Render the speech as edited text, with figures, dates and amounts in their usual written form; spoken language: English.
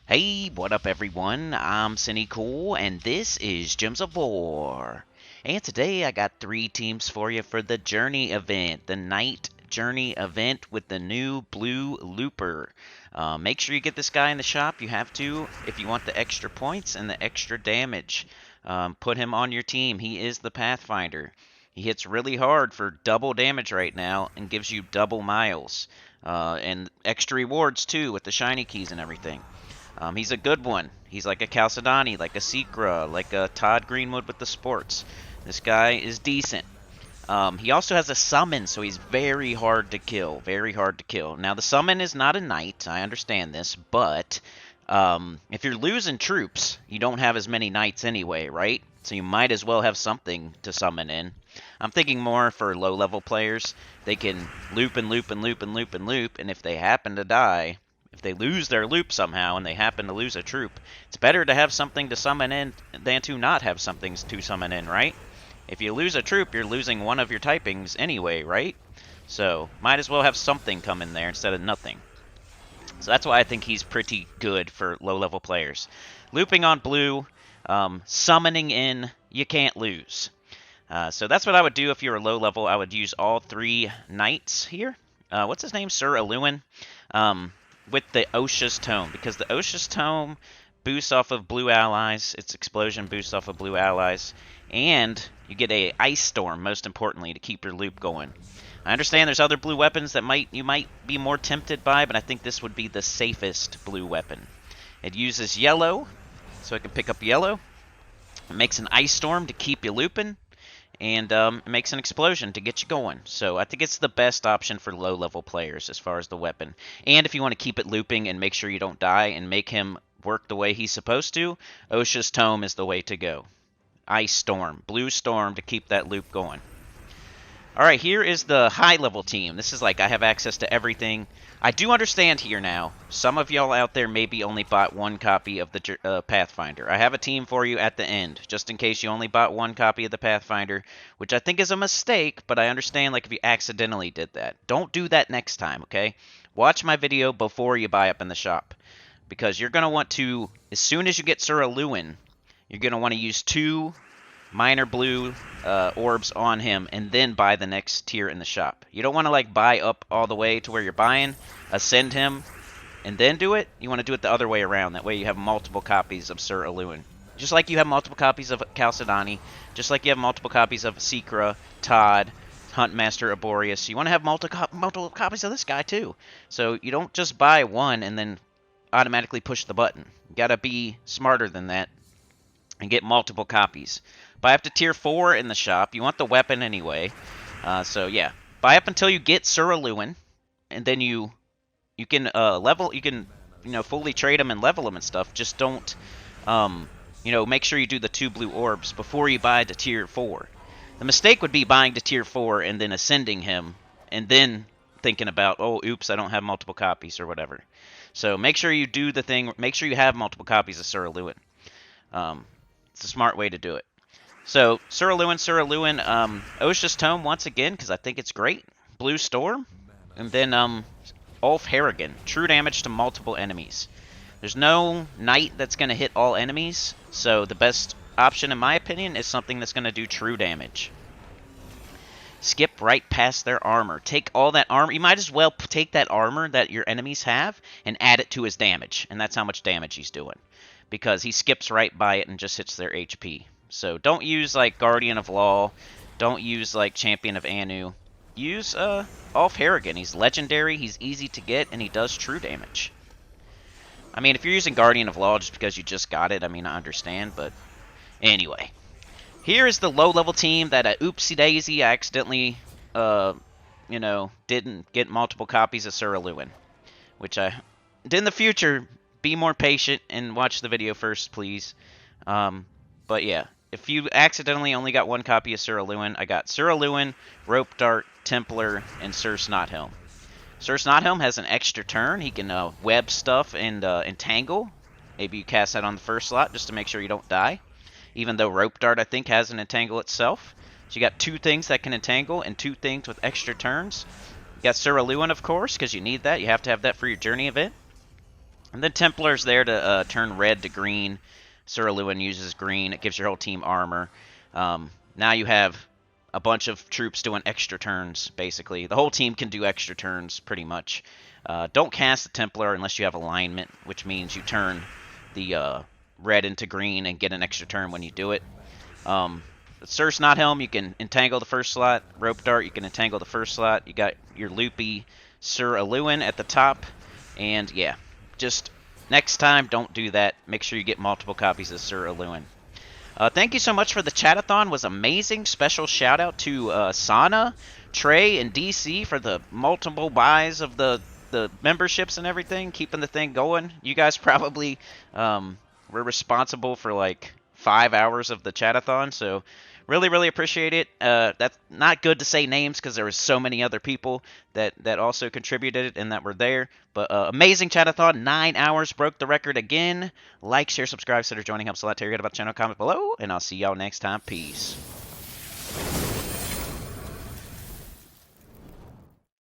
Hey, what up everyone? I'm Sinnycool, and this is Gems of War. And today I got 3 teams for you for the Journey event, the Night Journey event with the new blue looper. Make sure you get this guy in the shop. You have to if you want the extra points and the extra damage. Put him on your team. He is the Pathfinder. He hits really hard for double damage right now and gives you double miles. And extra rewards too with the shiny keys and everything. He's a good one. He's like a Chalcedony, like a Secra, like a Todd Greenwood with the sports. This guy is decent. He also has a summon, so he's very hard to kill. Very hard to kill. Now, the summon is not a knight. I understand this, but if you're losing troops, you don't have as many knights anyway, right? So you might as well have something to summon in. I'm thinking more for low-level players. They can loop and loop and loop and loop and loop, and if they happen to die, if they lose their loop somehow and they happen to lose a troop, it's better to have something to summon in than to not have something to summon in, right? If you lose a troop, you're losing one of your typings anyway, right? So, might as well have something come in there instead of nothing. So that's why I think he's pretty good for low-level players. Looping on blue, summoning in, you can't lose. So that's what I would do if you were low level. I would use all 3 knights here. What's his name? Sir Aluin. With the Osha's Tome, because the Osha's Tome boosts off of blue allies, its explosion boosts off of blue allies, and you get a Ice Storm, most importantly, to keep your loop going. I understand there's other blue weapons that you might be more tempted by, but I think this would be the safest blue weapon. It uses yellow, so I can pick up yellow. It makes an Ice Storm to keep you looping, and it makes an explosion to get you going. So I think it's the best option for low-level players as far as the weapon. And if you want to keep it looping and make sure you don't die and make him work the way he's supposed to, Osha's Tome is the way to go. Ice Storm, Blue Storm to keep that loop going. Alright, here is the high-level team. This is like I have access to everything. I do understand here now, some of y'all out there maybe only bought 1 copy of the Pathfinder. I have a team for you at the end, just in case you only bought 1 copy of the Pathfinder, which I think is a mistake, but I understand like if you accidentally did that. Don't do that next time, okay? Watch my video before you buy up in the shop, because you're going to want to, as soon as you get Sir Aluin, you're going to want to use 2 minor blue orbs on him and then buy the next tier in the shop. You don't want to like buy up all the way to where you're buying, ascend him, and then do it. You want to do it the other way around. That way you have multiple copies of Sir Aluin. Just like you have multiple copies of Chalcedony, just like you have multiple copies of Secra, Todd, Huntmaster Arboreus. You want to have multiple copies of this guy too. So you don't just buy 1 and then automatically push the button. You gotta be smarter than that and get multiple copies. Buy up to tier 4 in the shop. You want the weapon anyway. So yeah, buy up until you get Sir Aluin, and then you can level. You can fully trade them and level them and stuff. Just don't make sure you do the 2 blue orbs before you buy to tier 4. The mistake would be buying to tier 4 and then ascending him, and then thinking about, oh, oops, I don't have multiple copies or whatever. So make sure you do the thing. Make sure you have multiple copies of Sir Aluin. It's a smart way to do it. So, Sir Aluin, Osha's Tome once again, because I think it's great. Blue Storm. And then, Ulf Harrigan. True damage to multiple enemies. There's no knight that's going to hit all enemies, so the best option, in my opinion, is something that's going to do true damage. Skip right past their armor. Take all that armor. You might as well take that armor that your enemies have and add it to his damage. And that's how much damage he's doing, because he skips right by it and just hits their HP. So don't use like Guardian of Law, don't use like Champion of Anu. Use Ulf Harrigan. He's legendary, he's easy to get, and he does true damage. I mean, if you're using Guardian of Law just because you just got it, I mean, I understand, but anyway. Here is the low-level team that oopsie daisy, I accidentally didn't get multiple copies of Sir Aluin, which I in the future, be more patient and watch the video first, please. But yeah, if you accidentally only got 1 copy of Sir Aluin, I got Sir Aluin, Rope Dart, Templar, and Sir Snothelm. Sir Snothelm has an extra turn. He can web stuff and entangle. Maybe you cast that on the first slot just to make sure you don't die. Even though Rope Dart, I think, has an entangle itself. So you got 2 things that can entangle and 2 things with extra turns. You got Sir Aluin, of course, because you need that. You have to have that for your journey event. And then Templar's there to turn red to green. Sir Lewin uses green. It gives your whole team armor. Now you have a bunch of troops doing extra turns, basically. The whole team can do extra turns, pretty much. Don't cast the Templar unless you have alignment, which means you turn the red into green and get an extra turn when you do it. Sir Snothelm, you can entangle the first slot. Rope Dart, you can entangle the first slot. You got your loopy Sir Lewin at the top. And yeah, just next time, don't do that. Make sure you get multiple copies of Sir Lewin. Thank you so much for the chatathon. It was amazing. Special shout out to Sana, Trey, and DC for the multiple buys of the memberships and everything, keeping the thing going. You guys probably were responsible for like 5 hours of the chatathon, so really appreciate it. That's not good to say names because there was so many other people that also contributed and that were there. But amazing chatathon, 9 hours, broke the record again. Like, share, subscribe, consider joining, helps a lot. Tell your good about the channel, comment below, and I'll see y'all next time. Peace.